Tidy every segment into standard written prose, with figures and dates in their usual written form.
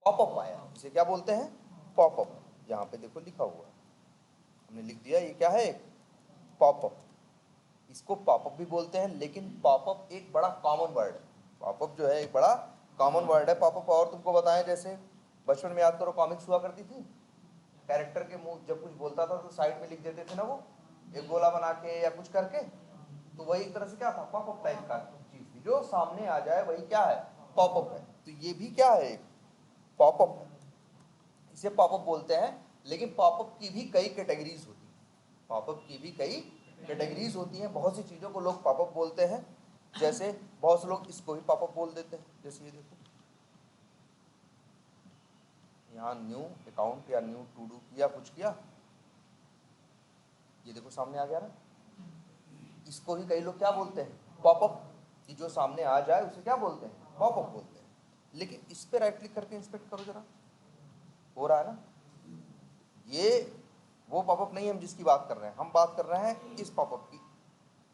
Popup आया, इसे क्या बोलते हैं? पॉपअप। यहाँ पे देखो लिखा हुआ हमने लिख दिया, ये क्या है? पॉपअप। इसको पॉपअप भी बोलते हैं, लेकिन पॉपअप एक बड़ा कॉमन वर्ड है। पॉपअप जो है एक बड़ा कॉमन वर्ड है पॉपअप। और तुमको बताएं, जैसे बचपन में याद करो कॉमिक्स हुआ करती थी, कैरेक्टर के मुंह जब कुछ बोलता था तो साइड में लिख देते थे ना, वो एक गोला बना के या कुछ करके। तो वही एक तरह से क्या था, पॉपअप टाइप का चीज थी, जो सामने आ जाए वही क्या है? पॉपअप है। तो ये भी क्या है? पॉपअप है, इसे पॉपअप बोलते हैं। लेकिन पॉपअप की भी कई कैटेगरीज होती है, पॉपअप की भी कई कैटेगरीज होती हैं। बहुत सी चीज़ों को लोग पॉपअप बोलते हैं, जैसे बहुत से लोग इसको ही पॉपअप बोल देते हैं। जैसे ये देखो, यहाँ न्यू अकाउंट या न्यू टू डू किया, कुछ किया, ये देखो सामने आ गया ना। इसको भी कई लोग क्या बोलते हैं? पॉपअप। कि जो सामने आ जाए उसे क्या बोलते हैं? पॉपअप बोलते हैं। लेकिन इस पे राइट क्लिक करके इंस्पेक्ट करो जरा, हो रहा है ना? ये वो पॉपअप नहीं है हम जिसकी बात कर रहे हैं, हम बात कर रहे हैं इस पॉपअप की,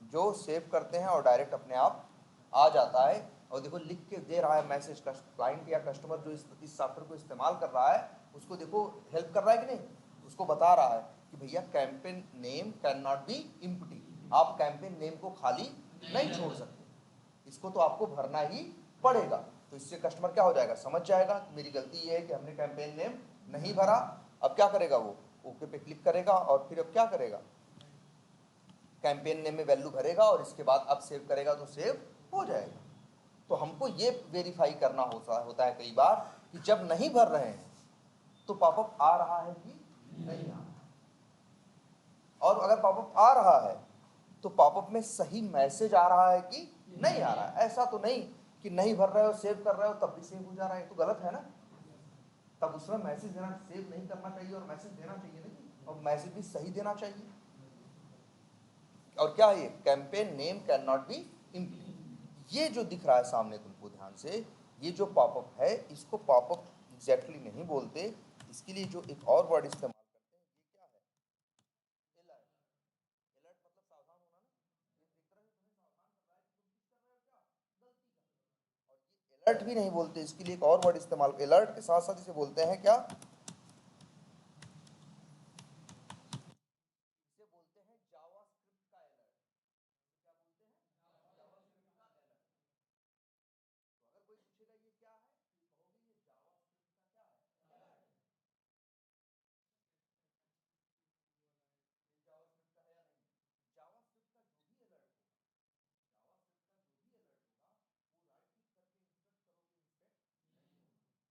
जो सेव करते हैं और डायरेक्ट अपने आप आ जाता है। और देखो लिख के दे रहा है मैसेज, क्लाइंट या कस्टमर जो इस सॉफ्टवेयर को इस्तेमाल कर रहा है उसको देखो हेल्प कर रहा है कि नहीं, उसको बता रहा है कि भैया campaign name can not be empty, आप कैंपेन नेम को खाली नहीं छोड़ सकते, इसको तो आपको भरना ही पड़ेगा। तो इससे कस्टमर क्या हो जाएगा, समझ जाएगा कि मेरी गलती ये है कि हमने कैंपेन नेम नहीं भरा। अब क्या करेगा वो? ओके पे क्लिक करेगा और फिर अब क्या करेगा? कैंपेन नेम में वैल्यू भरेगा और इसके बाद अब सेव करेगा तो सेव हो जाएगा। तो हमको ये वेरीफाई करना होता है कई बार कि जब नहीं भर रहे हैं तो पॉपअप आ रहा है कि नहीं आ रहा है। और अगर पॉपअप आ रहा है तो पॉपअप में सही मैसेज आ रहा है कि नहीं आ रहा है। ऐसा तो नहीं कि नहीं भर रहे हो सेव कर रहे हो तब भी सेव हो जा रहा है, तो गलत है ना। तब उसमें मैसेज देना, सेव नहीं करना चाहिए और मैसेज देना चाहिए नहीं, और मैसेज भी सही देना चाहिए। और क्या है ये? Campaign name can not be empty. ये जो दिख रहा है सामने तुमको ध्यान से, ये जो पॉपअप है इसको पॉपअप एग्जैक्टली नहीं बोलते। इसके लिए जो एक और वर्ड इस्तेमाल करते हैं, ये क्या है? अलर्ट। अलर्ट मतलब सावधान होना ना। ये एक तरह से तुम्हें सावधान कर रहा है कि तुम किस कर रहे हो, क्या गलती कर रहे हो। और ये अलर्ट भी नहीं बोलते, इसके लिए एक और वर्ड इस्तेमाल, अलर्ट के साथ साथ इसे बोलते हैं क्या? इसे बोलते हैं जावास्क्रिप्ट का अलर्ट। क्या बोलते हैं? जावास्क्रिप्ट का अलर्ट। तो अगर कोई पूछेगा ये क्या है, तो ये कहोगे ये जावास्क्रिप्ट का क्या है? अलर्ट है। ये जावास्क्रिप्ट का है या नहीं? जावास्क्रिप्ट का जो भी अलर्ट होगा, जावास्क्रिप्ट का जो भी अलर्ट होगा वो राइट क्लिक करके इंस्पेक्ट करोगे, इंस्पेक्ट नहीं होगा। और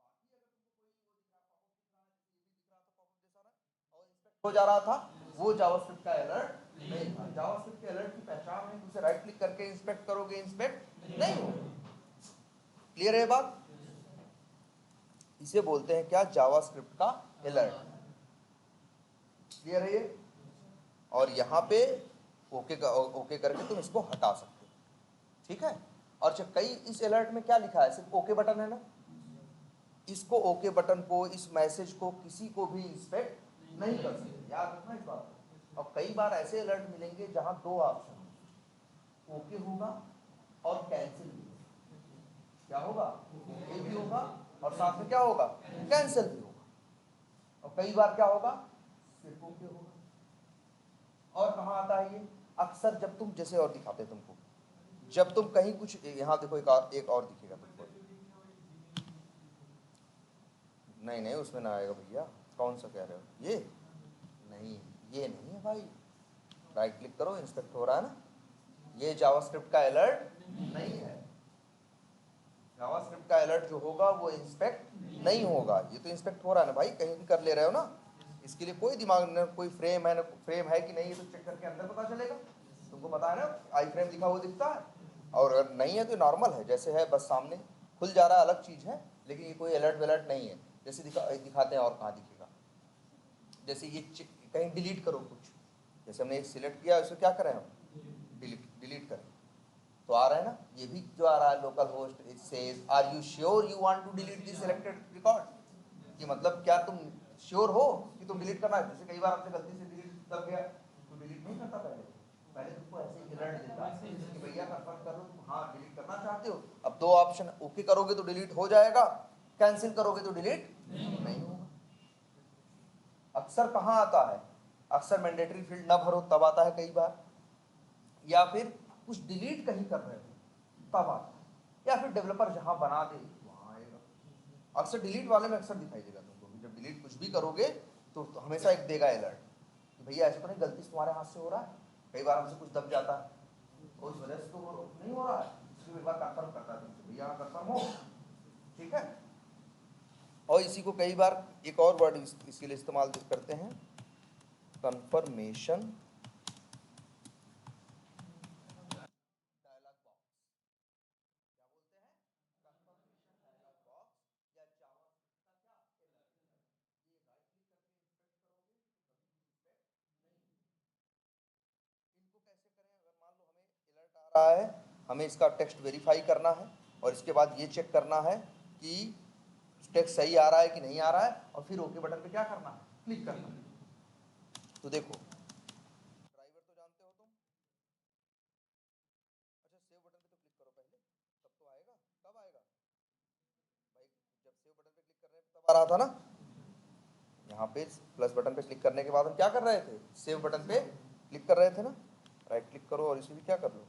बाकी अगर तुमको कोई वो दिख रहा, पॉपअप दिख रहा है, जैसे ये भी दिख रहा था पॉपअप जैसा ना, और इंस्पेक्ट हो जा रहा था, वो जावास्क्रिप्ट का अलर्ट नहीं था। जावास्क्रिप्ट के अलर्ट की पहचान है, उसे राइट क्लिक करके इंस्पेक्ट करोगे, इंस्पेक्ट नहीं होगा। क्लियर है बात? इसे बोलते हैं क्या? जावास्क्रिप्ट का अलर्ट। क्लियर है ये? और यहाँ पे ओके करके तुम इसको हटा सकते हो, ठीक है। और कई इस अलर्ट में क्या लिखा है, सिर्फ ओके बटन है ना, इसको ओके बटन को, इस मैसेज को किसी को भी इंस्पेक्ट नहीं कर सकते, याद रखना इस बात को। और कई बार ऐसे अलर्ट मिलेंगे जहां दो ऑप्शन, ओके होगा और कैंसिल भी होगा। क्या होगा? ओके भी होगा और साथ में क्या होगा? कैंसिल भी होगा। और कई बार क्या होगा? सिर्फ ओके होगा। और कहाँ आता है ये? अक्सर जब तुम, जैसे और दिखाते हैं तुमको, जब तुम कहीं कुछ, यहाँ देखो एक और दिखेगा तुमको। नहीं नहीं उसमें ना आएगा भैया, कौन सा कह रहे हो? ये नहीं, ये नहीं है भाई। राइट क्लिक करो, इंस्पेक्ट हो रहा है ना, ये जावास्क्रिप्ट का अलर्ट नहीं है। जावास्क्रिप्ट का अलर्ट जो होगा वो इंस्पेक्ट नहीं होगा। ये तो इंस्पेक्ट हो रहा है ना भाई, कहीं भी कर ले रहे हो ना, इसके लिए कोई दिमाग न, कोई फ्रेम है ना, फ्रेम है कि नहीं, ये तो चेक करके अंदर पता चलेगा। तुमको पता है ना, आई फ्रेम लिखा हुआ दिखता है। और अगर नहीं है तो नॉर्मल है, जैसे है बस सामने खुल जा रहा है, अलग चीज़ है, लेकिन ये कोई अलर्ट वलर्ट नहीं है। जैसे दिखाते हैं और कहाँ दिखेगा, जैसे ये कहीं डिलीट करो कुछ, जैसे हमने एक सिलेक्ट किया, उसे क्या करें हम? डिलीट करें, तो आ रहा है ना, ये भी जो आ रहा है local host, it says are you sure you want to delete this selected record, कि मतलब क्या तुम श्योर हो कि तुम डिलीट करना है। जैसे कई बार आपसे गलती से डिलीट कर गया तो डिलीट नहीं करता, पहले तुमको ऐसे ही अलर्ट देता है कि भैया कंफर्म कर लो तुम हाँ डिलीट करना चाहते हो। अब दो ऑप्शन, ओके करोगे तो डिलीट हो जाएगा, कैंसिल करोगे तो डिलीट नहीं होगा। अक्सर कहाँ आता है, अक्सर मैंडेटरी फील्ड ना भरो तब आता है कई बार, या फिर कुछ डिलीट कहीं कर रहे हो तब आता है, या फिर डेवलपर जहां बना दे वहां आएगा। अक्सर डिलीट वाले में अक्सर दिखाई देगा तुमको, जब डिलीट कुछ भी करोगे तो हमेशा एक देगा अलर्ट कि भैया ऐसा तो नहीं गलती से तुम्हारे हाथ से हो रहा है। कई बार हमसे कुछ दब जाता है, उस वजह से तो नहीं हो रहा है, इसलिए एक बार कंफर्म करता है तुमसे, भैया कंफर्म हो, ठीक है। और इसी को कई बार एक और वर्ड इसके लिए इस्तेमाल करते हैं, कंफर्मेशन डायलॉग बॉक्स। क्या बोलते हैं, कंफर्मेशन डायलॉग बॉक्स या जावा का क्या अलर्ट। ये राइट क्लिक करके इंस्पेक्ट करोगे तो कभी भी इंस्पेक्ट नहीं होगा। इनको कैसे करें, अगर मान लो हमें अलर्ट आ रहा है, हमें इसका टेक्स्ट वेरीफाई करना है और इसके बाद ये चेक करना है कि टेक्स्ट सही आ रहा है कि नहीं आ रहा है, और फिर ओके बटन पे क्या करना है, क्लिक करना है। तो देखो ड्राइवर तो जानते हो तुम, अच्छा सेव बटन पे तो क्लिक करो पहले, तब तो आएगा। कब आएगा भाई, जब सेव बटन पे क्लिक कर रहे हैं तब आ रहा था ना। यहाँ पे प्लस बटन पे क्लिक करने के बाद हम क्या कर रहे थे, सेव बटन पे क्लिक कर रहे थे ना। राइट क्लिक करो और इसे भी क्या कर लो,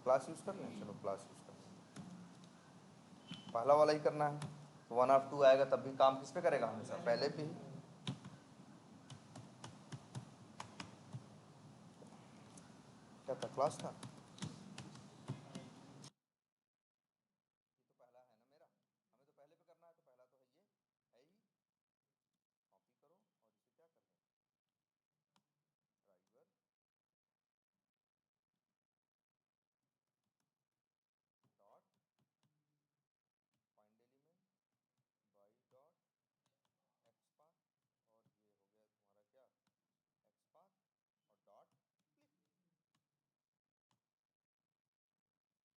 क्लास यूज कर लें, चलो क्लास यूज कर लें, पहला वाला ही करना है। तो 1 और 2 आएगा तब भी काम किस पे करेगा, हमेशा पहले पे ही। क्या था, क्लास था, ये तो पहला है ना मेरा, हमें तो पहले पे करना है, तो पहला तो है ये है ही। कॉपी करो और इसे क्या कर लो, driver dot find element by dot XPath, और ये हो गया तुम्हारा क्या एक्सपाथ, और डॉट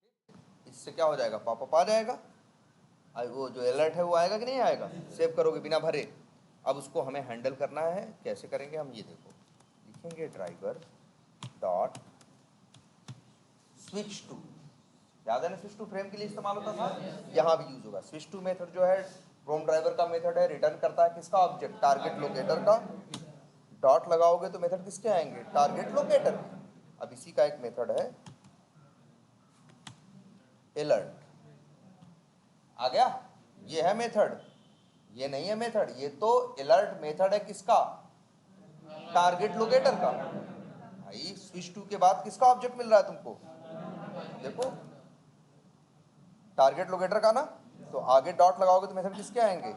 क्लिक। ठीक, इससे क्या हो जाएगा, पॉपअप आ जाएगा, वो जो अलर्ट है वो आएगा कि नहीं आएगा, सेव करोगे बिना भरे। अब उसको हमें हैंडल करना है, कैसे करेंगे हम, ये देखो लिखेंगे ड्राइवर डॉट स्विच टू, याद है ना स्विच टू फ्रेम के लिए इस्तेमाल होता था, यहाँ भी यूज होगा। स्विच टू मेथड जो है क्रोम ड्राइवर का मेथड है, रिटर्न करता है किसका ऑब्जेक्ट, टारगेट लोकेटर का। डॉट लगाओगे तो मेथड किसके आएंगे, टारगेट लोकेटर के। अब इसी का एक मेथड है अलर्ट, आ गया, ये है मेथड, ये नहीं है मेथड, ये तो अलर्ट मेथड है किसका, टारगेट लोकेटर का। भाई स्विच टू के बाद किसका ऑब्जेक्ट मिल रहा है तुमको, देखो टारगेट लोकेटर का ना, तो आगे डॉट लगाओगे तो मेथड किसके आएंगे,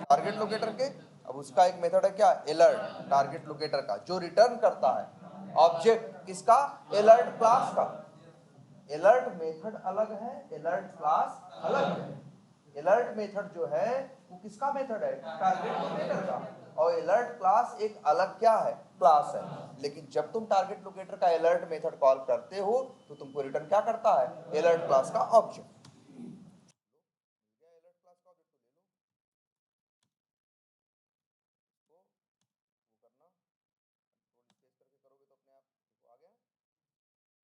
टारगेट लोकेटर के। अब उसका एक मेथड है क्या, अलर्ट, टारगेट लोकेटर का, जो रिटर्न करता है ऑब्जेक्ट किसका, अलर्ट क्लास का। अलर्ट मेथड अलग है, अलर्ट क्लास अलग है। अलर्ट मेथड जो है वो किसका मेथड है, टारगेट लोकेटर का, और अलर्ट क्लास एक अलग क्या है, क्लास है। लेकिन जब तुम टारगेट लोकेटर का अलर्ट मेथड कॉल करते हो तो तुमको रिटर्न क्या करता है, अलर्ट क्लास का ऑब्जेक्ट। अलर्ट क्लास का ऑब्जेक्ट तो ले लो, इसको वो करना, कंट्रोल स्पेस करके करोगे तो अपने आप देखो आ गया,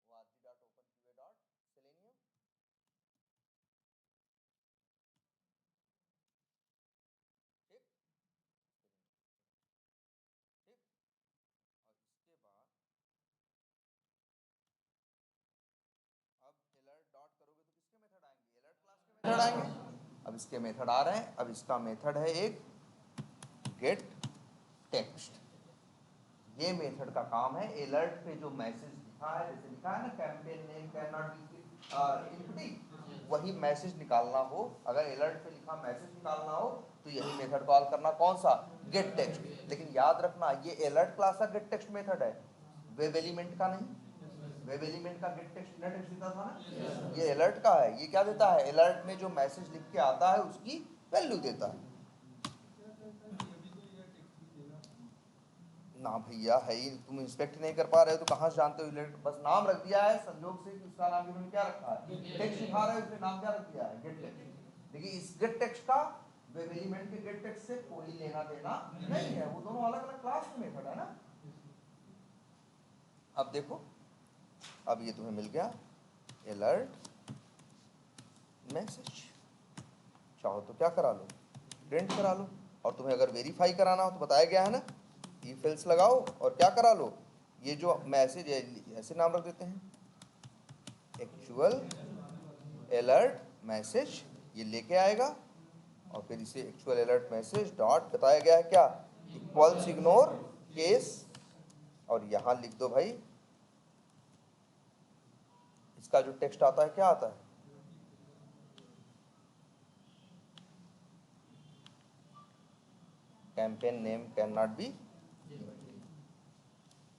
वो RG dot open QA dot Selenium. ठीक, ठीक, और इसके बाद अब अलर्ट डॉट करोगे तो किसके मेथड आएंगे, अलर्ट क्लास के मेथड आएंगे। अब इसके मेथड आ रहे हैं, अब इसका मेथड है एक गेट टेक्स्ट। ये मेथड का काम है अलर्ट पे जो मैसेज लिखा है, जैसे लिखा है ना campaign name can not be inputting, वही मैसेज निकालना हो, अगर अलर्ट पे लिखा मैसेज निकालना हो तो यही मेथड कॉल करना, कौन सा, गेट टेक्स्ट। लेकिन याद रखना ये अलर्ट क्लास का गेट टेक्स्ट मेथड है, वेब एलिमेंट का नहीं। वेब एलिमेंट का गेट टेक्स्ट नेट टेक्स्ट देता था ना, ये अलर्ट का है। ये क्या देता है, अलर्ट में जो मैसेज लिख के आता है उसकी वैल्यू देता है ना। भैया है ही, तुम इंस्पेक्ट नहीं कर पा रहे हो तो कहाँ से जानते हो अलर्ट, बस नाम रख दिया है संजोग से कि उसका नाम इन्होंने क्या रखा है, टेक्स्ट दिखा रहा है उसने नाम क्या रख दिया है, गेट टेक्स्ट। लेकिन इस गेट टेक्स्ट का वेब एलिमेंट के गेट टेक्स्ट से कोई लेना देना नहीं है, वो दोनों अलग अलग क्लास में मेथड है ना। अब देखो, अब ये तुम्हें मिल गया अलर्ट मैसेज, चाहो तो क्या करा लो, प्रिंट करा लो, और तुम्हें अगर वेरीफाई कराना हो तो बताया गया है ना, इफ एल्स लगाओ और क्या करा लो, ये जो मैसेज है ऐसे नाम रख देते हैं एक्चुअल अलर्ट मैसेज, ये लेके आएगा और फिर इसे एक्चुअल अलर्ट मैसेज डॉट बताया गया है क्या, इक्वल्स इग्नोर केस, और यहां लिख दो भाई इसका जो टेक्स्ट आता है क्या आता है, campaign name can not be,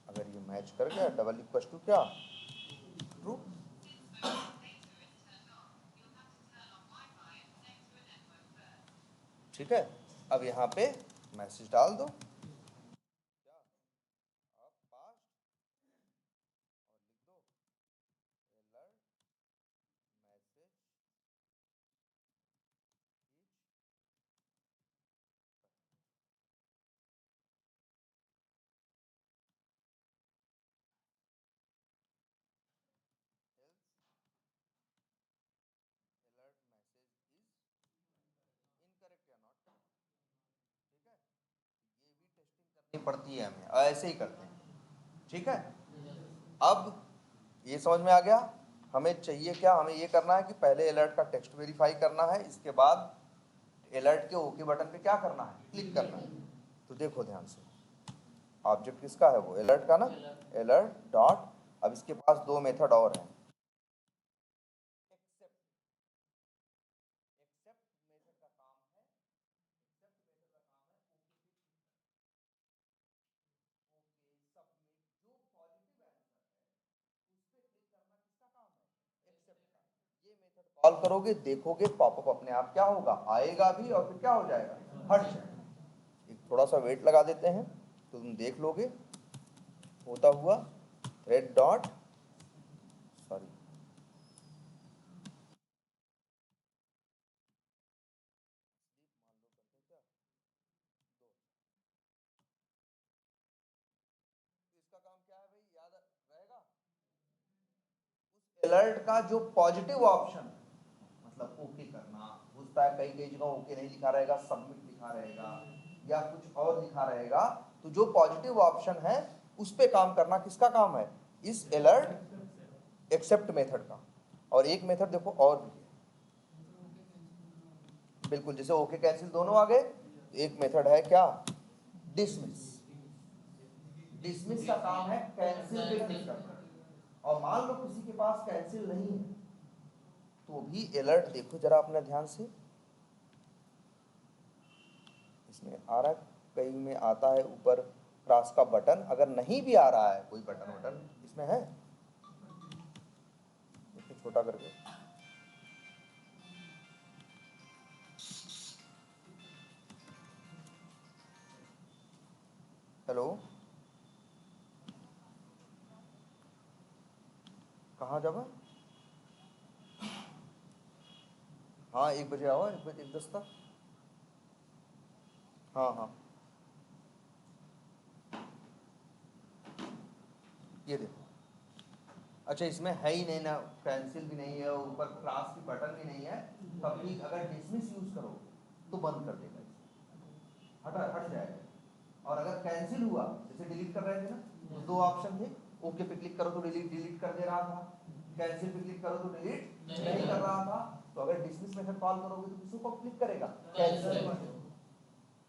अगर ये मैच कर गया डबल इक्वल टू क्या, ट्रू। ठीक है, अब यहाँ पे मैसेज डाल दो क्या, आप पास और लिख दो alert message alert message is incorrect या नॉट करेक्ट। ठीक है, ये भी टेस्टिंग करनी पड़ती है हमें, ऐसे ही करते हैं। ठीक है, अब ये समझ में आ गया, हमें चाहिए क्या, हमें ये करना है कि पहले अलर्ट का टेक्स्ट वेरीफाई करना है, इसके बाद अलर्ट के ओके बटन पे क्या करना है, क्लिक करना है। तो देखो ध्यान से, ऑब्जेक्ट किसका है, वो अलर्ट का ना, अलर्ट डॉट, अब इसके पास दो मेथड और हैं, एक्सेप्ट, एक्सेप्ट मेथड का काम है, एक्सेप्ट मेथड का काम है ओके सबमिट, जो पॉजिटिव आंसर है उस पे क्लिक करना किसका काम है, एक्सेप्ट का। ये मेथड कॉल करोगे, देखोगे पॉपअप अपने आप क्या होगा, आएगा भी और फिर क्या हो जाएगा, हट जाएगा। एक थोड़ा सा वेट लगा देते हैं तो तुम देख लोगे होता हुआ, रेड डॉट, सॉरी इसका काम क्या है भाई, याद रहेगा, उस अलर्ट का जो पॉजिटिव ऑप्शन, मतलब ओके करना, होता है कई कई जगह ओके नहीं लिखा रहेगा, सबमिट लिखा रहेगा या कुछ और लिखा रहेगा, तो जो पॉजिटिव ऑप्शन है उस पे काम करना किसका काम है, इस अलर्ट एक्सेप्ट मेथड का। और एक मेथड देखो और भी है, बिल्कुल जैसे ओके कैंसिल दोनों आ गए, एक मेथड है क्या, डिसमिस, डिसमिस का काम है कैंसिल पे क्लिक करना, और मान लो किसी के पास कैंसिल नहीं है तो भी अलर्ट देखो जरा अपने ध्यान से, इसमें आ रहा है, कई में आता है ऊपर क्रॉस का बटन, अगर नहीं भी आ रहा है कोई बटन वटन इसमें है, इसको छोटा करके, हेलो कहाँ जावा, हाँ 1 बजे आओ, 1 बजे 1:10 तक, हाँ हाँ ये देखो, अच्छा इसमें है ही नहीं ना, कैंसिल भी नहीं है, ऊपर क्लास की बटन भी नहीं है, तब भी अगर डिसमिस यूज करो तो बंद कर देगा इसे, हट जाएगा। और अगर कैंसिल हुआ, जैसे डिलीट कर रहे थे ना, तो दो ऑप्शन थे, ओके पे क्लिक करो तो डिलीट डिलीट कर दे रहा था, कैंसिल पे क्लिक करो तो डिलीट नहीं कर रहा था, तो अगर डिसमिस मेथड कॉल करोगे तो किसको क्लिक करेगा, कैंसिल।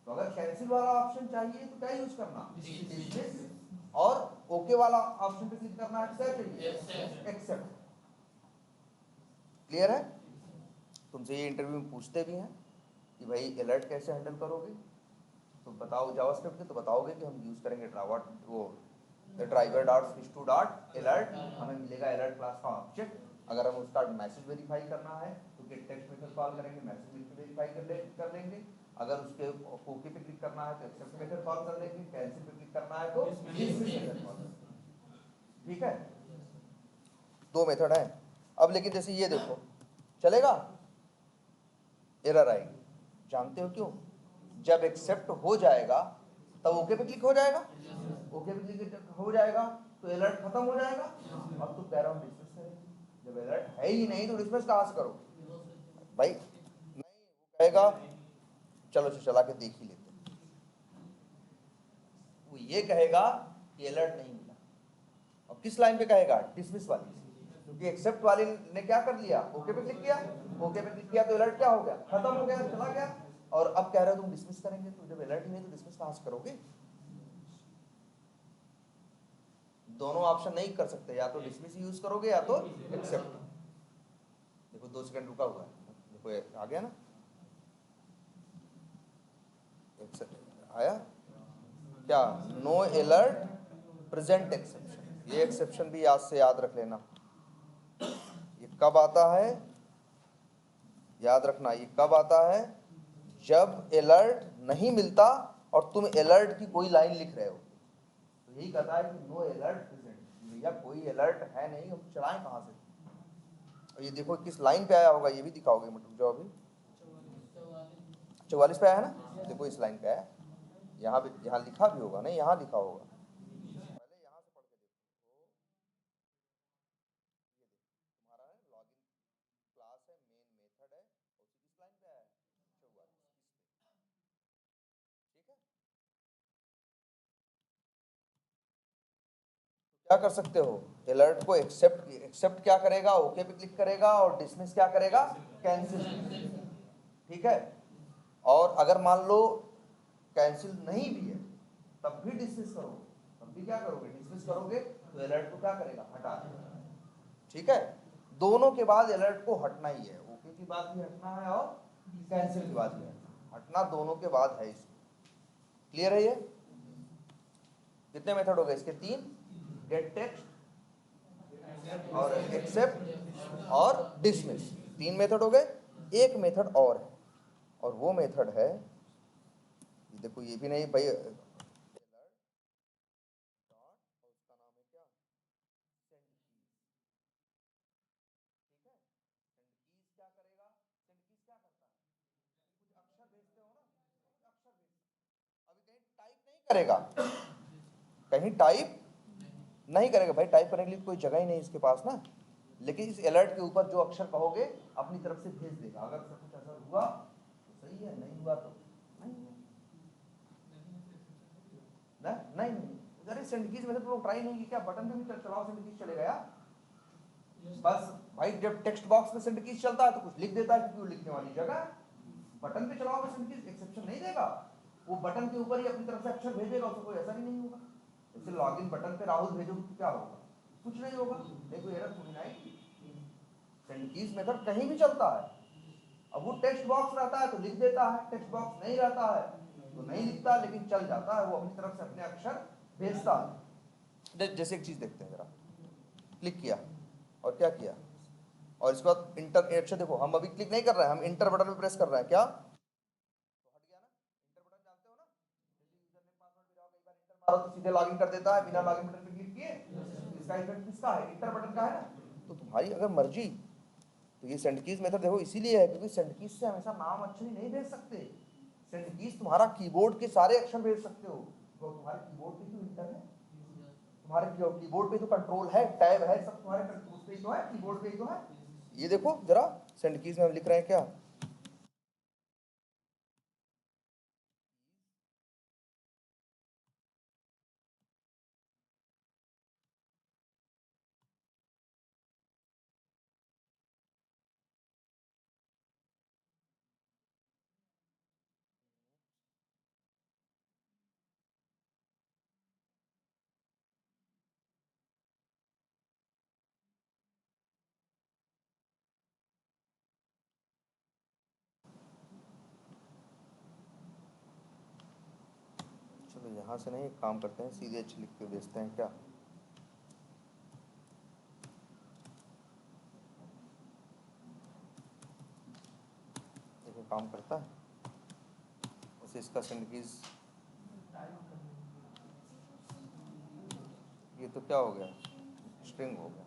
तो अगर कैंसिल वाला ऑप्शन चाहिए तो क्या यूज करना, डिसमिस, और ओके वाला ऑप्शन पे क्लिक करना है, क्या चाहिए, एक्सेप्ट। क्लियर है, तुमसे ये इंटरव्यू में पूछते भी हैं कि भाई अलर्ट कैसे हैंडल करोगे, तो बताओ जावास्क्रिप्ट के, तो बताओगे कि हम यूज करेंगे वो driver dot switch to dot alert, हमें मिलेगा अलर्ट क्लास का ऑब्जेक्ट, अगर हम उसका मैसेज वेरीफाई करना है तो गेट टेक्स्ट मेथड कॉल करेंगे, मैसेज वेरीफाई कर लेंगे, अगर उसके ओके पे क्लिक करना है तो एक्सेप्ट मेथड कॉल कर लेंगे, कैंसिल पे क्लिक करना है तो डिसमिस मेथड कॉल करेंगे। ठीक है, दो मेथड है। अब लेकिन जैसे ये देखो चलेगा, एरर आएगी। जानते हो क्यों? जब एक्सेप्ट हो जाएगा तब ओके पे क्लिक हो जाएगा, ओके पे क्लिक हो जाएगा तो अलर्ट खत्म हो जाएगा। अब तो कह रहा हूँ डिस्मिस करेंगे, जब अलर्ट है ही नहीं तो डिस्मिस कहाँ से करोगे भाई? नहीं, वो कहेगा चलो चला के देख ही लेते हैं। वो ये कहेगा कि अलर्ट नहीं मिला। और किस लाइन पे कहेगा? डिसमिस वाली, क्योंकि एक्सेप्ट वाले ने क्या कर लिया? ओके पे क्लिक किया, ओके पे क्लिक किया तो अलर्ट क्या हो गया? खत्म हो गया, चला गया। और अब कह रहे हो तुम डिसमिस करेंगे, तो जब अलर्ट ही नहीं तो डिसमिस कहां से करोगे? दोनों ऑप्शन नहीं कर सकते, या तो डिसमिस यूज करोगे या तो एक्सेप्ट। देखो 2 सेकंड रुका हुआ है, देखो आ गया ना, आया क्या? No alert present exception. ये एक्सेप्शन भी आज से याद रख लेना। ये कब आता है? याद रखना, ये कब आता है? जब अलर्ट नहीं मिलता और तुम अलर्ट की कोई लाइन लिख रहे हो, तो यही कहता है कि नो अलर्ट प्रेजेंट। भैया कोई अलर्ट है नहीं, हम चलाएं कहां से? और ये देखो किस लाइन पे आया होगा, ये भी दिखाओगे? मतलब जो अभी 44 पे आया है ना, देखो इस लाइन पे आया। यहाँ पे, यहाँ लिखा भी होगा, नहीं यहाँ लिखा होगा, पहले यहाँ से पढ़ के देखो। ये देखो तुम्हारा है लॉगिन क्लास है, मेन मेथड है, और उसी किस लाइन पे आया है? 44 इस पे। ठीक है, क्या कर सकते हो? अलर्ट को एक्सेप्ट क्या करेगा? ओके पे क्लिक करेगा, और डिसमिस क्या करेगा? कैंसिल। ठीक है, और अगर मान लो कैंसिल नहीं भी है तब भी डिसमिस करोगे, तब भी क्या करोगे? डिसमिस करोगे तो अलर्ट को क्या करेगा? हटा देगा। ठीक है, दोनों के बाद अलर्ट को हटना ही है, ओके की बात भी हटना है और कैंसिल की बात भी हटना, दोनों के बाद है इसमें। क्लियर है ये? कितने मेथड हो गए इसके? 3, गेट टेक्स्ट और एक्सेप्ट और डिसमिस। 3 मेथड हो गए। एक मेथड और है, और वो मेथड है, देखो ये भी नहीं भाई, उसका नाम है क्या? Send keys. ठीक है, सेंड कीज क्या करेगा? सेंड कीज क्या करता है? कुछ अक्षर भेजते हो ना, कुछ अक्षर भेजते, अभी कहीं टाइप नहीं करेगा, कहीं टाइप नहीं करेगा भाई, टाइप करने के लिए कोई जगह ही नहीं इसके पास ना। लेकिन इस अलर्ट के ऊपर जो अक्षर कहोगे अपनी तरफ से भेज देगा। अगर कुछ असर हुआ तो सही है, नहीं हुआ तो नहीं हुआ। नहीं, अरे सेंड कीज में तो लोग ट्राई नहीं की क्या? बटन पे भी चलाओ सेंड कीज चलेगा यार। बस भाई जब टेक्स्ट बॉक्स में सेंड कीज चलता है तो कुछ लिख देता है, क्योंकि वो लिखने वाली जगह। बटन पे चलाओ सेंड कीज एक्सेप्शन नहीं देगा, वो बटन के ऊपर ही अपनी तरफ से अक्षर भेजेगा, उसको कोई असर ही नहीं होगा। जैसे लॉगिन बटन पे राहुल भेजोगे तो क्या होगा? कुछ नहीं होगा, नहीं कोई एरर थोड़ी आएगी। सेंड कीज मेथड कहीं भी चलता है। अब वो टेक्स्ट बॉक्स रहता है तो लिख देता है, टेक्स्ट बॉक्स नहीं रहता है तो नहीं लिखता, लेकिन चल जाता है, वो अपनी तरफ से अपने अक्षर भेजता है। जैसे एक चीज देखते हैं जरा, क्लिक किया और क्या किया, और इसके बाद इंटर, अच्छा देखो हम अभी क्लिक नहीं कर रहे हैं, हम इंटर बटन पे प्रेस कर रहे हैं, क्या तो हट गया ना? इंटर बटन जानते हो ना, यूजर नेम पासवर्ड भी कई बार इंटर मारो तो सीधे लॉगिन कर देता है बिना लॉगिन बटन पे क्लिक किए। इसका इफेक्ट किसका है? इंटर बटन का है ना। तो तुम्हारी अगर मर्जी, तो ये सेंड कीज मेथड देखो इसीलिए है, क्योंकि सेंड कीज से हमेशा नाम अच्छे नहीं भेज सकते। सेंड कीज तुम्हारा कीबोर्ड के सारे अक्षर भेज सकते हो, तो तुम्हारे कीबोर्ड पे तो इंटर है, तुम्हारे कीबोर्ड पे तो कंट्रोल है, टैब है, सब तुम्हारे उस पे तो है, कीबोर्ड पे ही तो है। ये देखो जरा, सेंड कीज में हम लिख रहे हैं क्या? चलो यहाँ से नहीं, एक काम करते हैं, सीधे लिख के भेजते हैं क्या? देखो काम करता है उसे, इसका सेंड कीज, ये तो क्या हो गया? स्ट्रिंग हो गया।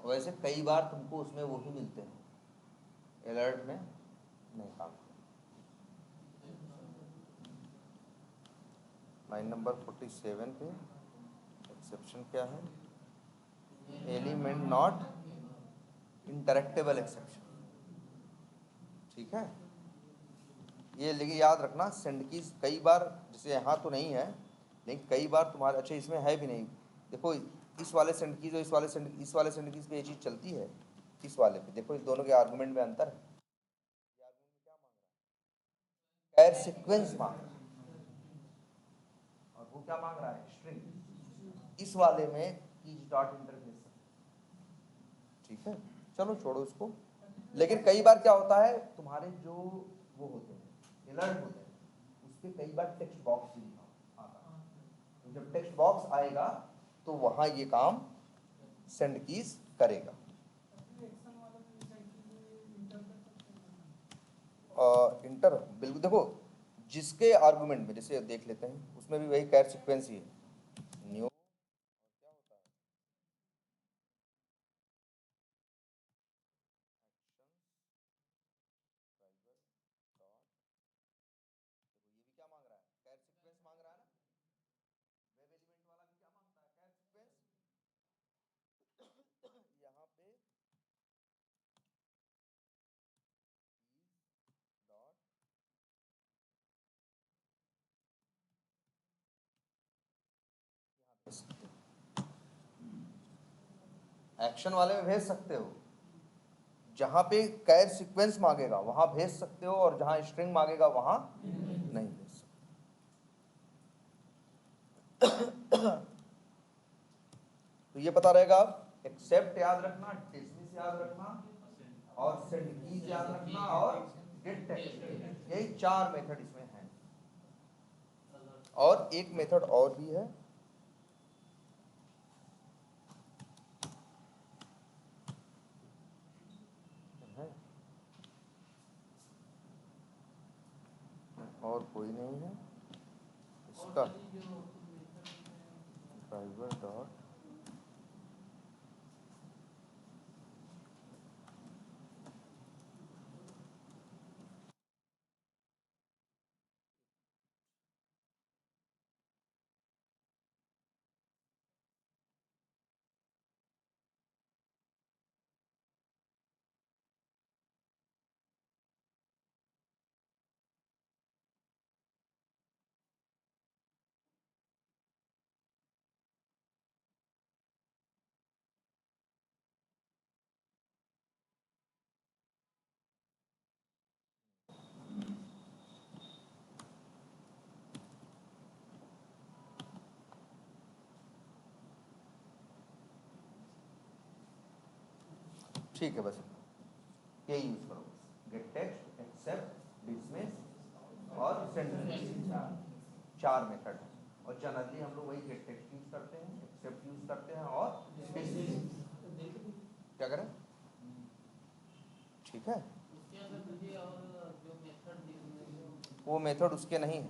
वैसे कई बार तुमको उसमें वो ही मिलते हैं, अलर्ट में नहीं काम। लाइन नंबर 47 पे एक्सेप्शन क्या है, एलिमेंट नॉट इंटरेक्टेबल एक्सेप्शन। ठीक है, ये लेकिन याद रखना सेंड कीज कई बार, जैसे यहाँ तो नहीं है लेकिन कई बार तुम्हारे, अच्छा इसमें है भी नहीं, देखो इस वाले सेंड कीज और इस वाले सेंड कीज पे ये चीज़ चलती है, इस वाले पे देखो, इस दोनों के आर्गुमेंट में अंतर है। कैर सीक्वेंस मांग रहा है और वो क्या मांग रहा है, स्ट्रिंग। इस वाले में कीज डॉट इंटरफेस। ठीक है, चलो छोड़ो इसको। लेकिन कई बार क्या होता है, तुम्हारे जो वो होते हैं अलर्ट होते हैं, उस पर कई बार टेक्स्ट बॉक्स भी आता है, तो जब टेक्स्ट बॉक्स आएगा तो वहां ये काम सेंड कीज करेगा। इंटर बिल्कुल, देखो जिसके आर्गुमेंट में, जैसे देख लेते हैं उसमें भी वही कैर सीक्वेंस ही है, न्यू क्या होता है, ये भी क्या मांग रहा है, कैर सीक्वेंस मांग रहा है ना, वेब एलिमेंट वाला भी क्या मांगता है, कैर सीक्वेंस। यहाँ पे डॉट एक्शन वाले में भेज सकते हो, जहां पे कैर सीक्वेंस मांगेगा वहां भेज सकते हो, और जहां स्ट्रिंग मांगेगा वहां नहीं भेज सकते। तो ये पता रहेगा, एक्सेप्ट याद रखना, डिसमिस याद रखना, और सेंड कीज याद रखना, और गेट टेक्स्ट, यही 4 मेथड इसमें हैं। और एक मेथड और भी है, और कोई नहीं है इसका, ड्राइवर डॉट ठीक है, बस यही यूज करो, गेट टेक्स्ट, एक्सेप्ट, डिसमिस और सेंड। 4 मेथड है, और जनरली हम लोग वही गेट टेक्स्ट यूज करते हैं, एक्सेप्ट यूज करते हैं, और डिसमिस क्या करें। ठीक है, वो मेथड उसके नहीं है,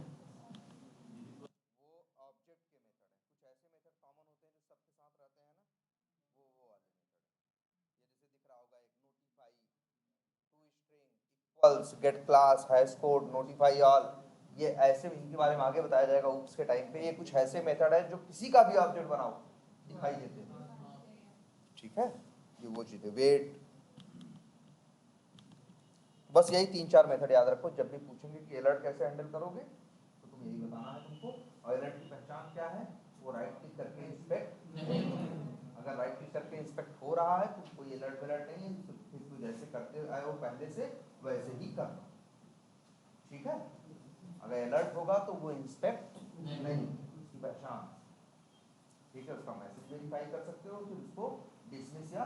वो ऑब्जेक्ट के मेथड है। कुछ ऐसे मेथड कॉमन होते हैं जो सबके साथ रहते हैं ना, वो वाले मेथड है। ये जैसे दिख रहा होगा, एक notify to string equals get class hash code notify all, ये ऐसे, इनके बारे में आगे बताया जाएगा ऊप्स के टाइम पे। ये कुछ ऐसे मेथड है जो किसी का भी ऑब्जेक्ट बनाओ दिखाई देते हैं। ठीक है, ये वो चीज़ है, वेट। बस यही 3-4 मेथड याद रखो, जब भी पूछेंगे कि अलर्ट कैसे हैंडल करोगे तो तुम यही बताना है तुमको। और अलर्ट की पहचान क्या है, वो राइट क्लिक करके इंस्पेक्ट नहीं, अगर राइट क्लिक करके इंस्पेक्ट हो रहा है तो कोई अलर्ट वलर्ट नहीं है, फिर तो जैसे करते आए हो पहले से वैसे ही करना। ठीक है, अगर अलर्ट होगा तो वो इंस्पेक्ट नहीं, उसकी पहचान। ठीक है, उसका मैसेज वेरीफाई कर सकते हो, फिर उसको डिसमिस या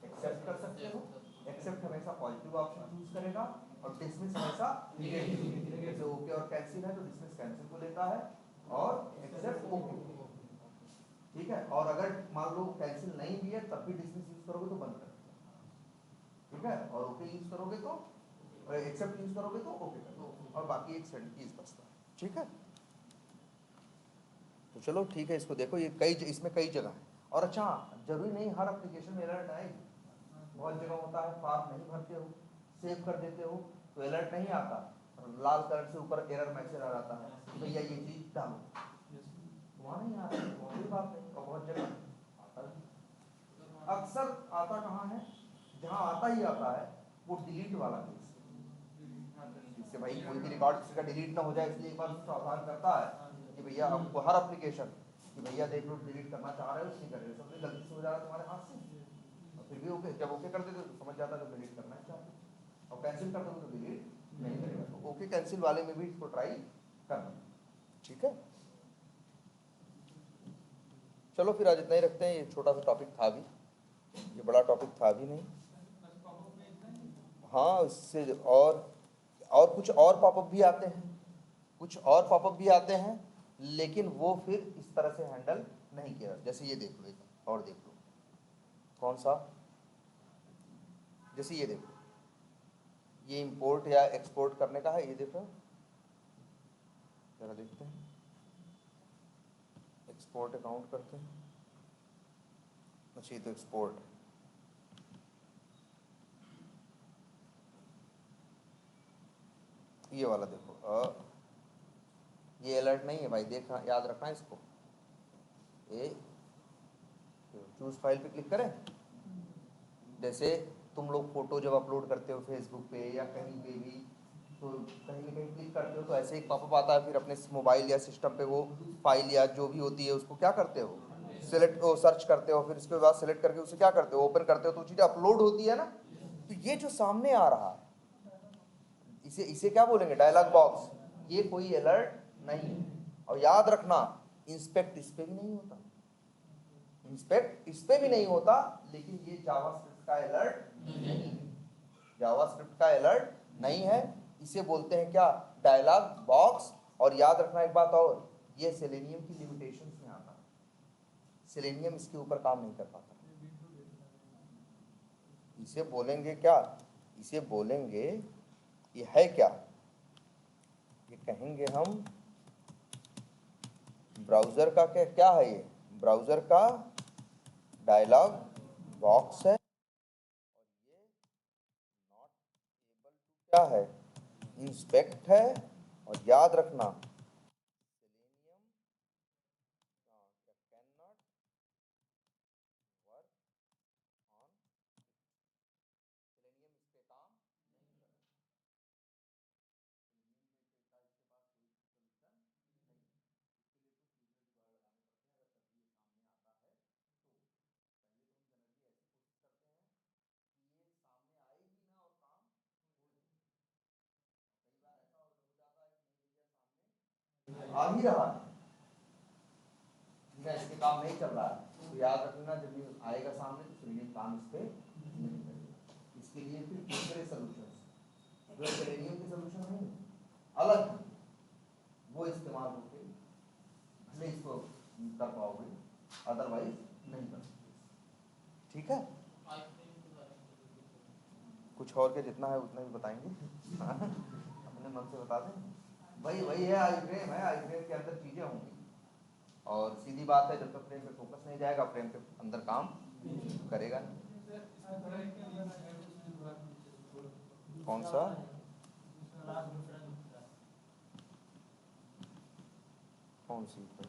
एक्सेप्ट कर सकते हो। एक्सेप्ट हमेशा पॉजिटिव ऑप्शन चूज करेगा, और डिसमिस हमेशा नेगेटिव। जैसे ओके और कैंसिल है तो डिसमिस कैंसिल को लेता है, और एक्सेप्ट ओके। ठीक है, और अगर मान लो कैंसिल नहीं भी है तब भी डिसमिस यूज करोगे तो बंद कर देगा। ठीक है, और ओके यूज करोगे तो, एक्सेप्ट यूज करोगे तो ओके कर दो, और बाकी एक सेंड कीज बचता है। ठीक है, तो चलो ठीक है, इसको देखो, ये कई इसमें कई जगह है। और अच्छा, जरूरी नहीं हर एप्लीकेशन में अलर्ट आएगी, बहुत जगह होता है फॉर्म नहीं भरते हो, सेव कर देते हो तो अलर्ट नहीं आता, लाल कलर से ऊपर एरर मैसेज आ जाता है कि भैया ये चीज डालो, वहाँ नहीं आता, कोई बात नहीं, और बहुत जगह आता है। अक्सर आता कहाँ है, जहाँ आता ही आता है वो डिलीट वाला केस, इससे भाई कोई भी रिकॉर्ड किसी का डिलीट ना हो जाए, इसलिए एक बार सावधान करता है कि भैया आपको हर एप्लीकेशन कि भैया देख लो डिलीट करना चाह रहे हो नहीं कर रहे हो, सबसे गलती से हो जा रहा है तुम्हारे हाथ से, और फिर भी ओके, जब ओके कर देते तो समझ जाता है डिलीट करना है चाहते, और कैंसिल कर दो तो डिलीट नहीं करेगा, तो ओके कैंसिल वाले में भी इसको ट्राई करना। ठीक है, चलो फिर आज इतना ही रखते हैं, ये छोटा सा टॉपिक था भी, ये बड़ा टॉपिक था भी नहीं। हाँ, इससे और कुछ और पॉपअप भी आते हैं, कुछ और पॉपअप भी आते हैं, लेकिन वो फिर इस तरह से हैंडल नहीं किया, जैसे ये देख लो, एक और देख लो, कौन सा, जैसे ये देखो, ये इंपोर्ट या एक्सपोर्ट करने का है, ये देखो जरा देखते हैं, एक्सपोर्ट अकाउंट करते हैं, अच्छा ये तो एक्सपोर्ट, ये वाला देखो, ये अलर्ट नहीं है भाई, देखना याद रखना इसको, ये चूज फाइल पे क्लिक करें, जैसे तुम लोग फोटो जब अपलोड करते हो फेसबुक पे या कहीं पे भी, तो कहीं ना कहीं क्लिक करते हो तो ऐसे एक पॉपअप आता है, फिर अपने मोबाइल या सिस्टम पे वो फाइल या जो भी होती है उसको क्या करते हो, सिलेक्ट सर्च करते हो, फिर उसके बाद सिलेक्ट करके उसे क्या करते हो, ओपन करते हो, तो चीज़ें अपलोड होती है ना, तो ये जो सामने आ रहा है इसे इसे क्या बोलेंगे, डायलॉग बॉक्स, ये कोई अलर्ट नहीं है, और याद रखना इंस्पेक्ट इस पे भी नहीं होता, इंस्पेक्ट इस पे भी नहीं होता, लेकिन ये जावास्क्रिप्ट का अलर्ट नहीं है, जावास्क्रिप्ट का अलर्ट नहीं है, इसे बोलते हैं क्या, डायलॉग बॉक्स। और याद रखना एक बात और, ये सेलेनियम की लिमिटेशंस में आता है, सेलेनियम इसके ऊपर काम नहीं कर पाता, इसे बोलेंगे क्या, इसे बोलेंगे, ये है क्या, ये कहेंगे हम ब्राउजर का क्या है, ये ब्राउजर का डायलॉग बॉक्स है, और ये नॉट एबल टू क्या है, इंस्पेक्ट है, और याद रखना selenium can not work on, selenium इस पे काम नहीं करेगा, आ ही रहा है, इसके काम नहीं चल रहा है, तो याद रखना जब ये आएगा सामने तो सेलेनियम काम इस पे नहीं करेगा, इसके लिए फिर दूसरे सोल्यूशन, जो सेलेनियम के सोल्यूशन नहीं अलग वो इस्तेमाल होते, भले इसको कर पाओगे, अदरवाइज नहीं कर सकते। ठीक है, कुछ और के जितना है उतना ही बताएंगे अपने मन से बता दें, वही वही है, आई फ्रेम है, आई फ्रेम के अंदर चीजें होंगी, और सीधी बात है जब तक फ्रेम पे फोकस नहीं जाएगा फ्रेम के अंदर काम करेगा नहीं। कौन सा, कौन सी है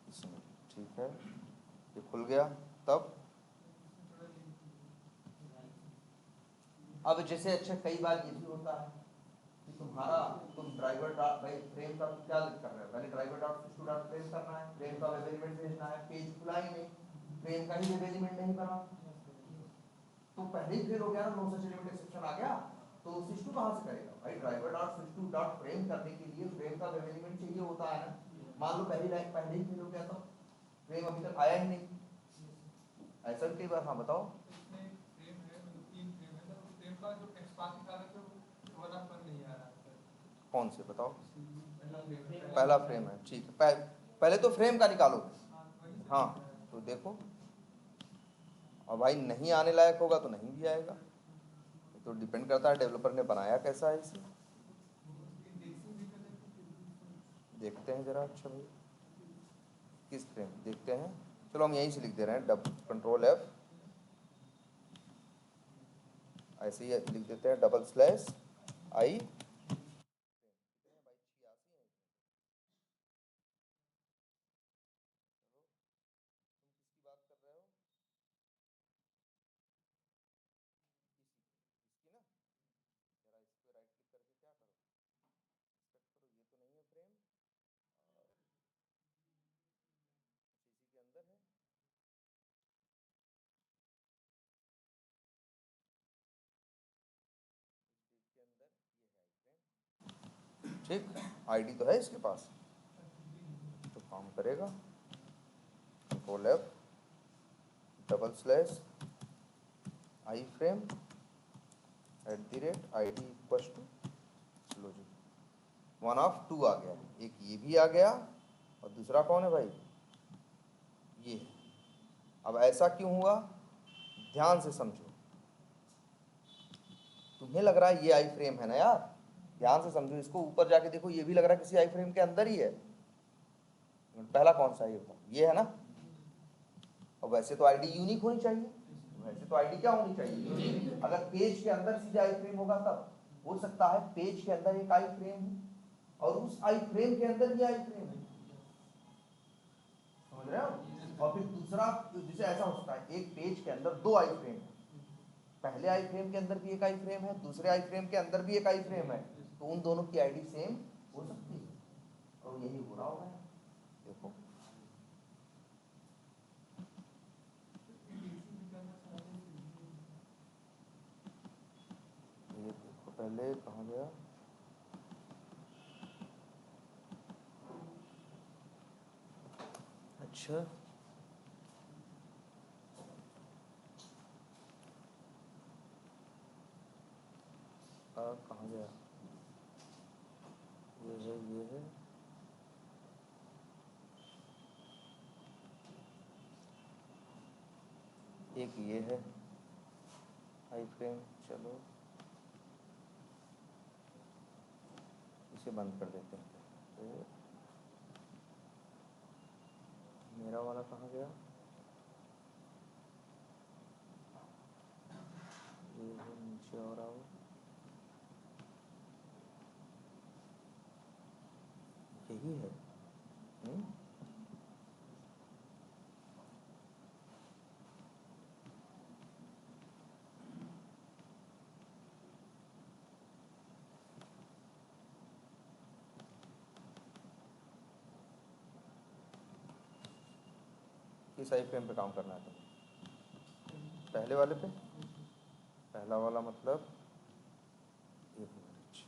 इसमें, ठीक है ये खुल गया, तब अब जैसे अच्छा कई बार ये भी होता है कि तुम ड्राइवर डॉट, भाई फ्रेम का क्या कर रहे हो, पहले driver dot to dot frame करना है, फ्रेम का वेब एलिमेंट भेजना है, पेज खुला ही नहीं, फ्रेम का ही वेब एलिमेंट नहीं बना, तो पहले ही फेल हो गया ना, नो सच एलिमेंट एक्सेप्शन आ गया, तो सिस्टू कहाँ से करेगा भाई, ड्राइवर डॉट सिस्टू डॉट फ्रेम करने के लिए फ्रेम का वेब एलिमेंट चाहिए होता है ना, मान लो पहली लाइन पहले ही फेल हो गया तो फ्रेम अभी तक आया ही नहीं, ऐसा भी कई बार, हाँ बताओ, कौन से बताओ, पहला फ्रेम है, ठीक है, पहले तो फ्रेम का निकालो, हाँ तो देखो, और भाई नहीं आने लायक होगा तो नहीं भी आएगा, तो डिपेंड करता है डेवलपर ने बनाया कैसा है इसे, देखते हैं जरा, अच्छा भाई किस फ्रेम देखते हैं, चलो हम यहीं से लिख दे रहे हैं, कंट्रोल F, ऐसे ही लिख देते हैं डबल स्लैश आई। ठीक, आईडी तो है इसके पास, तो काम करेगा control F double slash I frame @id equals to लो जी 1 ऑफ 2 आ गया, एक ये भी आ गया और दूसरा कौन है भाई, ये। अब ऐसा क्यों हुआ, ध्यान से समझो। तुम्हें लग रहा है ये आई फ्रेम है ना यार, ध्यान से समझो इसको, ऊपर जाके देखो ये भी लग रहा है किसी आई फ्रेम के अंदर ही है। पहला कौन सा ये है ना। और वैसे तो आईडी यूनिक होनी चाहिए, वैसे तो आईडी क्या होनी चाहिए, यूनिक। अगर पेज के अंदर सीधे आई फ्रेम होगा तब हो सकता है पेज के अंदर एक आई फ्रेम है और उस आई फ्रेम के अंदर ये आई फ्रेम है, समझ रहे हो। और फिर दूसरा जैसे ऐसा हो सकता है एक पेज के अंदर दो आई फ्रेम है, पहले आई फ्रेम के अंदर भी एक आई फ्रेम है, दूसरे आई फ्रेम के अंदर भी एक आई फ्रेम है, तो उन दोनों की आईडी सेम हो सकती है, और यही हो रहा होगा। देखो ये देखो पहले कहाँ गया, अच्छा कहाँ गया, ये है एक ये है आई फ्रेम। चलो इसे बंद कर देते हैं। तो मेरा वाला कहाँ गया, ये है नीचे और आओ, यही है। किस आई फ्रेम पे काम करना है तुम्हें, पहले वाले पे, पहला वाला मतलब एक मिनट,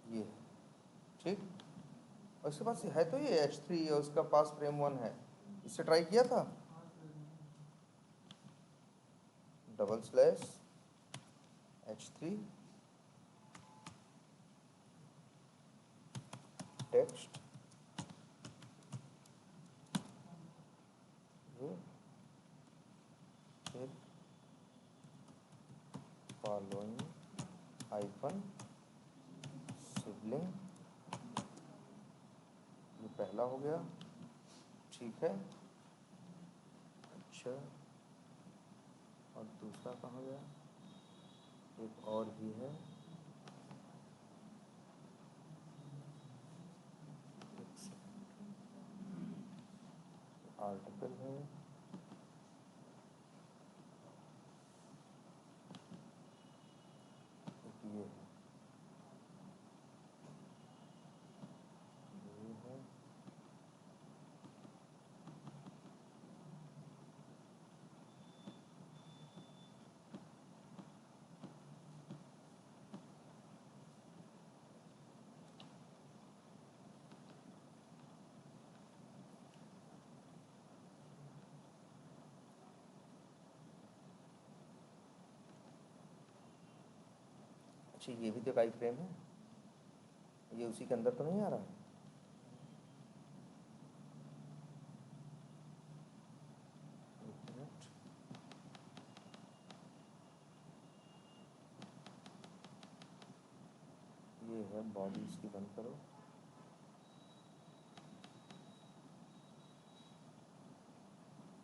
ये ठीक। और इसके पास है तो ये H3 और उसका पास फ्रेम 1 है, इससे ट्राई किया था डबल स्लैश H3 टेक्स्ट फिर फॉलोइंग हाइफन सिबलिंग, ये पहला हो गया, ठीक है। अच्छा और दूसरा कहाँ गया, एक और भी है, आर्टिकल है, एक ये है, ये है, अच्छा ये भी तो एक आई फ्रेम है, ये उसी के अंदर तो नहीं आ रहा है, एक मिनट, ये है बॉडी, इसकी बंद करो,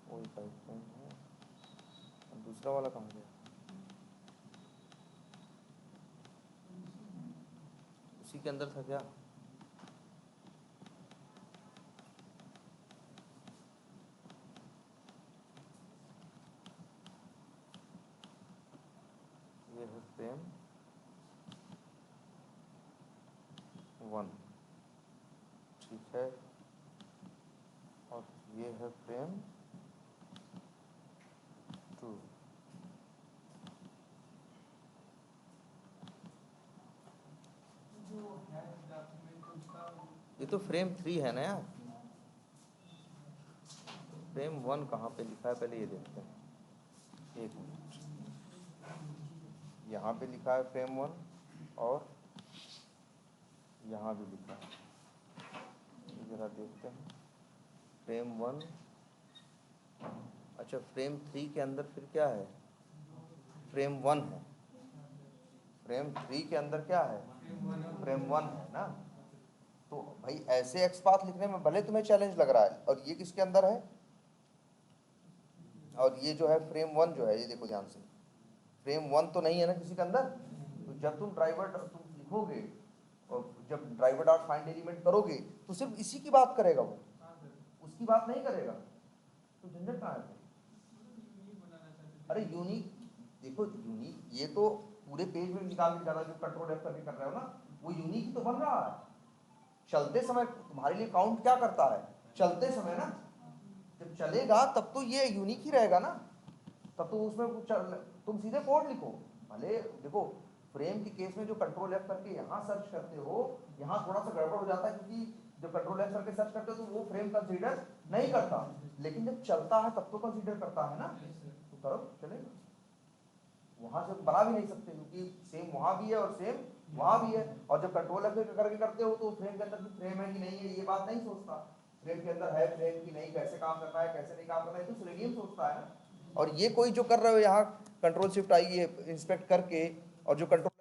वो एक आई फ्रेम है, दूसरा वाला कहाँ गया? उसी के अंदर था क्या? ये है फ्रेम 1, ठीक है, और ये है फ्रेम 2। ये तो फ्रेम 3 है ना यार। फ्रेम 1 कहाँ पे लिखा है, पहले ये देखते हैं, एक मिनट। यहाँ पे लिखा है फ्रेम 1 और यहाँ भी लिखा है, जरा देखते हैं। फ्रेम 1, अच्छा फ्रेम 3 के अंदर फिर क्या है? फ्रेम 1 है। फ्रेम 3 के अंदर क्या है? फ्रेम 1 है ना। तो भाई ऐसे एक्स पाथ लिखने में भले तुम्हें चैलेंज लग रहा है, और ये किसके अंदर है? और ये जो है फ्रेम 1 जो है, ये देखो ध्यान से, फ्रेम 1 तो नहीं है ना किसी के अंदर। तो जब तुम ड्राइवर तुम लिखोगे और जब ड्राइवर डॉट फाइंड एलिमेंट करोगे तो सिर्फ इसी की बात करेगा वो, उसकी बात नहीं करेगा। तो झंझट कहाँ है? अरे यूनिक, देखो यूनिक ये तो पूरे पेज में निकाल के जाना, जो कंट्रोल एफ करके कर रहे हो ना, वो यूनिक ही तो बन रहा है। चलते समय तुम्हारे लिए काउंट क्या करता है? चलते समय ना, जब चलेगा तब तो ये यूनिक ही रहेगा ना, तब तो उसमें तुम सीधे कोड लिखो। भले देखो फ्रेम के केस में जो कंट्रोल एफ करके यहाँ सर्च करते हो, यहाँ थोड़ा सा गड़बड़ हो जाता है, क्योंकि जब कंट्रोल एफ करके सर्च करते हो तो वो फ्रेम कंसीडर नहीं करता, लेकिन जब चलता है तब तो कंसीडर करता है ना। तो करो, चलेगा। वहां से बना भी नहीं सकते, क्योंकि सेम वहां भी है और सेम वहां भी है। और जब कंट्रोल एफ करके करते हो तो फ्रेम के अंदर भी फ्रेम है कि नहीं है ये बात नहीं सोचता, फ्रेम के अंदर है फ्रेम की नहीं, कैसे काम करना है कैसे नहीं काम करना है, तो सेलेनियम सोचता है ना। और ये कोई जो कर रहे हो यहाँ कंट्रोल शिफ्ट आई है इंस्पेक्ट करके, और जो कंट्रोल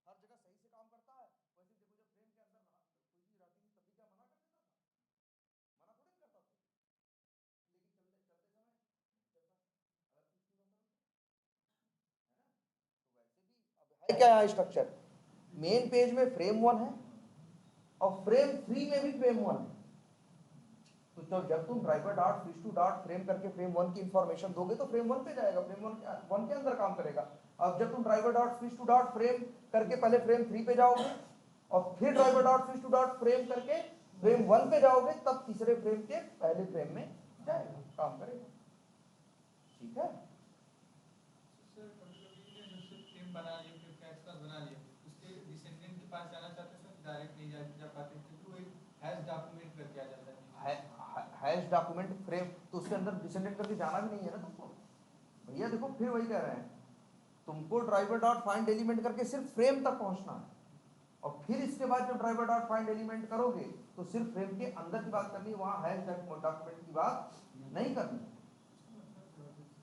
हर जगह सही से काम करता है। वैसे देखो जब फ्रेम के अंदर कोई चीज रहती नहीं तब भी क्या मना कर देता था? मना थोड़ी नहीं करता था, लेकिन चलते चलते समय नहीं चलता, अगर कुछ पूरा करो तो, है ना। तो वैसे भी अब है क्या यहाँ स्ट्रक्चर, मेन पेज में फ्रेम 1 है और फ्रेम 3 में भी फ्रेम 1 है। तो जब तुम driver dot fish to dot frame करके फ्रेम 1 की इंफॉर्मेशन दोगे तो फ्रेम 1 पे जाएगा, फ्रेम 1 के अंदर काम करेगा। अब जब तुम driver dot fish to dot frame करके पहले फ्रेम 3 पे जाओगे और फिर driver dot fish to dot frame करके फ्रेम 1 पे जाओगे, तब तीसरे फ्रेम के पहले फ्रेम में जाएगा, काम करेगा। ठीक है, बना लिए, फिर कैश का बना लिए, उसके डिसेंडेंट के पास जाना चाहते हैं, डायरेक्ट नहीं जा पाते, क्योंकि वो एक हैश डॉक्यूमेंट करके आ जाता है। हैश डॉक्यूमेंट फ्रेम, तो उसके अंदर डिसेंडेंट करके जाना भी नहीं है ना तुमको। भैया देखो फिर वही कह रहे हैं, तुमको ड्राइवर डॉट फाइंड एलिमेंट करके सिर्फ फ्रेम तक पहुंचना है, और फिर इसके बाद जब ड्राइवर डॉट फाइंड एलिमेंट करोगे तो सिर्फ फ्रेम के अंदर की बात करनी है, वहां हैश डॉक्यूमेंट की बात नहीं करनी।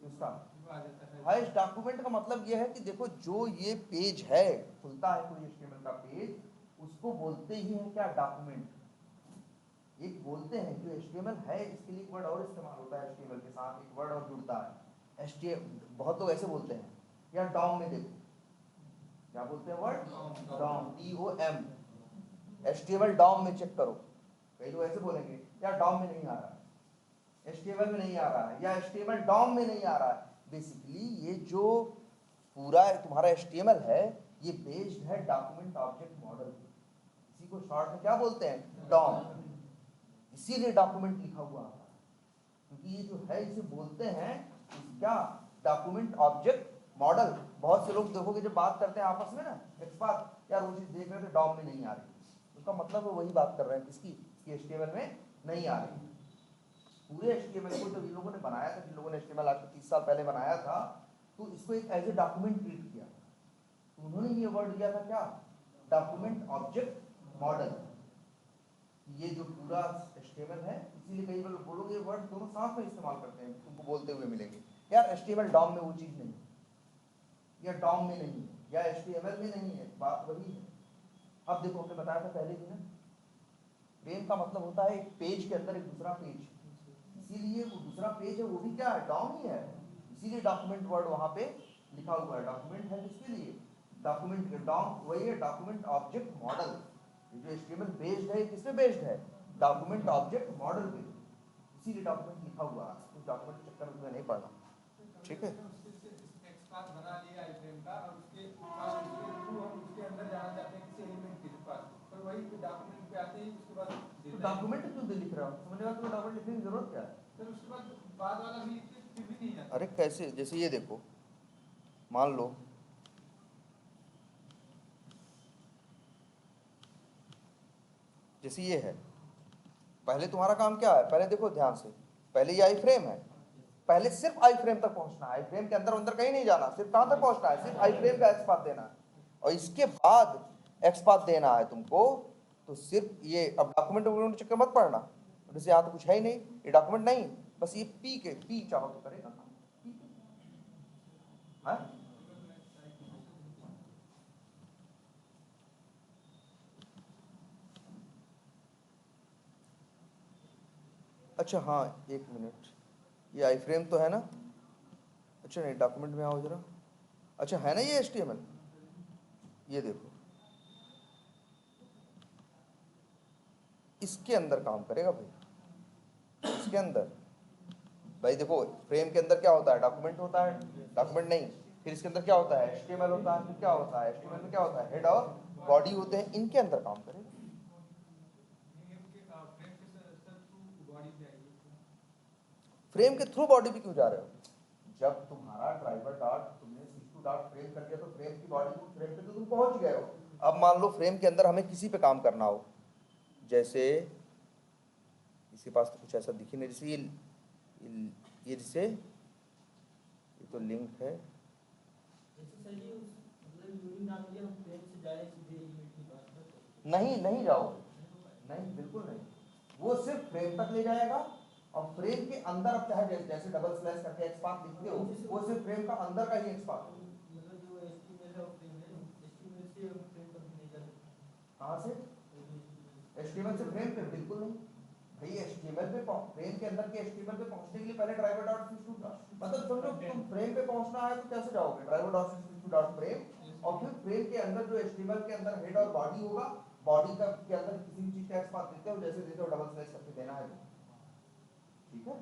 इसका हैश डॉक्यूमेंट का मतलब यह है कि देखो जो ये पेज है, खुलता है कोई एचटीएमएल का पेज, उसको बोलते ही है क्या, डॉक्यूमेंट। एक बोलते हैं जो एचटीएमएल है, इसके लिए एक वर्ड और इस्तेमाल होता है, एचटीएमएल के साथ एक वर्ड और जुड़ता है, एचटीएमएल। बहुत लोग ऐसे बोलते हैं, या डॉम में देखो क्या बोलते हैं word, DOM, DOM। HTML DOM में चेक करो, कई लोग ऐसे बोलेंगे यार डॉम में नहीं आ रहा है, एचटीएमएल में नहीं आ रहा है, या एचटीएमएल डॉम में नहीं आ रहा है। बेसिकली ये जो पूरा तुम्हारा एचटीएमएल है, ये बेस्ड है डॉक्यूमेंट ऑब्जेक्ट मॉडल, इसी को शॉर्ट में क्या बोलते हैं, डॉम। इसीलिए डॉक्यूमेंट लिखा हुआ है, क्योंकि ये जो है इसे बोलते हैं क्या, डॉक्यूमेंट ऑब्जेक्ट मॉडल। बहुत से लोग देखोगे जब बात करते हैं आपस में ना, एक बात यार वो चीज देख रहे थे डॉम में नहीं आ रही, उसका मतलब वो वही बात कर रहे हैं किसकी, एचटीएमएल में नहीं आ रही। पूरे एचटीएमएल को जब इन लोगों ने बनाया था, जिन लोगों ने एचटीएमएल आज से 30 साल पहले बनाया था, तो इसको एक एज ए डॉक्यूमेंट ट्रीट किया, तो उन्होंने ये वर्ड दिया था क्या, डॉक्यूमेंट ऑब्जेक्ट मॉडल। ये जो पूरा एचटीएमएल है, इसीलिए कई बार बोलोगे ये वर्ड दोनों साथ में इस्तेमाल करते हैं, तुमको बोलते हुए मिलेंगे यार एचटीएमएल डॉम में वो चीज नहीं, या डॉम में नहीं है या HTML में नहीं है, बात वही है। अब देखो हमने बताया था पहले भी ना, फ्रेम का मतलब होता है एक पेज के अंदर एक दूसरा पेज, इसीलिए वो दूसरा पेज है वो भी क्या है, डॉम ही है, इसीलिए डॉक्यूमेंट वर्ड वहां पे लिखा हुआ है। डॉक्यूमेंट है किसके लिए, डॉक्यूमेंट के, डॉम वही है डॉक्यूमेंट ऑब्जेक्ट मॉडल। जो HTML बेस्ड है किस पे बेस्ड है, डॉक्यूमेंट ऑब्जेक्ट मॉडल पे, इसीलिए डॉक्यूमेंट लिखा हुआ है, तो डॉक्यूमेंट चक्कर में नहीं पड़ना, ठीक है। एक्सपाथ बना लिया आईफ्रेम का और उसके थ्रू हम उसके अंदर जाना चाहते हैं किसी एलिमेंट के पास, पर वही डॉक्यूमेंट पे आते ही उसके बाद तो डॉक्यूमेंट क्यों लिख रहा हूँ, समझ रहा, तो डॉक्यूमेंट लिखने की जरूरत क्या है। फिर उसके बाद वाला भी फिर भी नहीं जाता। अरे कैसे, जैसे ये देखो, मान लो जैसे ये है, पहले तुम्हारा काम क्या है, पहले देखो ध्यान से, पहले ये आई फ्रेम है, पहले सिर्फ आई फ्रेम तक पहुंचना है, आई फ्रेम के अंदर कहीं नहीं जाना, सिर्फ कहां तक पहुंचना है, सिर्फ आई फ्रेम का एक्सपाथ देना है, और इसके बाद एक्सपाथ देना है तुमको, तो सिर्फ ये, अब डॉक्यूमेंट चक्कर मत पड़ना, जैसे यहाँ तो कुछ है ही नहीं, ये डॉक्यूमेंट नहीं, बस ये पी चाहो तो करेगा काम, हाँ? अच्छा हाँ, एक मिनट, ये आई फ्रेम तो है ना, अच्छा नहीं डॉक्यूमेंट में आओ जरा, अच्छा है ना ये HTML, ये देखो इसके अंदर काम करेगा भाई, इसके अंदर भाई देखो, फ्रेम के अंदर क्या होता है, डॉक्यूमेंट होता है, डॉक्यूमेंट नहीं, फिर इसके अंदर क्या होता है, HTML होता है, फिर क्या होता है, HTML में क्या होता है, हेड और बॉडी होते हैं, इनके अंदर काम करेगा। फ्रेम के थ्रू बॉडी पे क्यों जा रहे हो, जब तुम्हारा ड्राइवर डॉट तुमने सिस्टू डॉट फ्रेम कर दिया तो फ्रेम की बॉडी को, फ्रेम पे तो तुम पहुंच गए हो। अब मान लो फ्रेम के अंदर हमें किसी पे काम करना हो, जैसे इसके पास तो कुछ ऐसा दिख ही नहीं, जैसे ये जैसे ये तो लिंक है, नहीं जाओगे, नहीं बिल्कुल नहीं, वो सिर्फ फ्रेम तक ले जाएगा, और फ्रेम के अंदर अब चाहे जैसे डबल स्लैश करके एक्सपाथ लिखते हो, वो सिर्फ फ्रेम का अंदर का ही एक्सपाथ है। कहाँ से, HTML से फ्रेम पे बिल्कुल नहीं भाई, HTML पे फ्रेम के अंदर के HTML पे पहुंचने के लिए पहले ड्राइवर डॉट सिस्टू डॉट, मतलब समझो तुम फ्रेम पे पहुंचना है तो कैसे जाओगे, ड्राइवर डॉट सिस्टू डॉट फ्रेम, और फिर फ्रेम के अंदर जो HTML के अंदर हेड और बॉडी होगा, बॉडी का के अंदर किसी भी चीज का एक्सपाथ देते हो, जैसे देते हो डबल स्लैश करके देना है, ठीक है।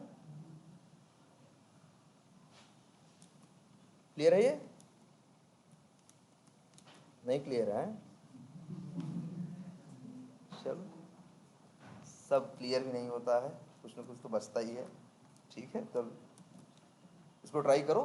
क्लियर है ये, नहीं क्लियर है, चलो सब क्लियर भी नहीं होता है, कुछ ना कुछ तो बचता ही है, ठीक है, तब इसको ट्राई करो।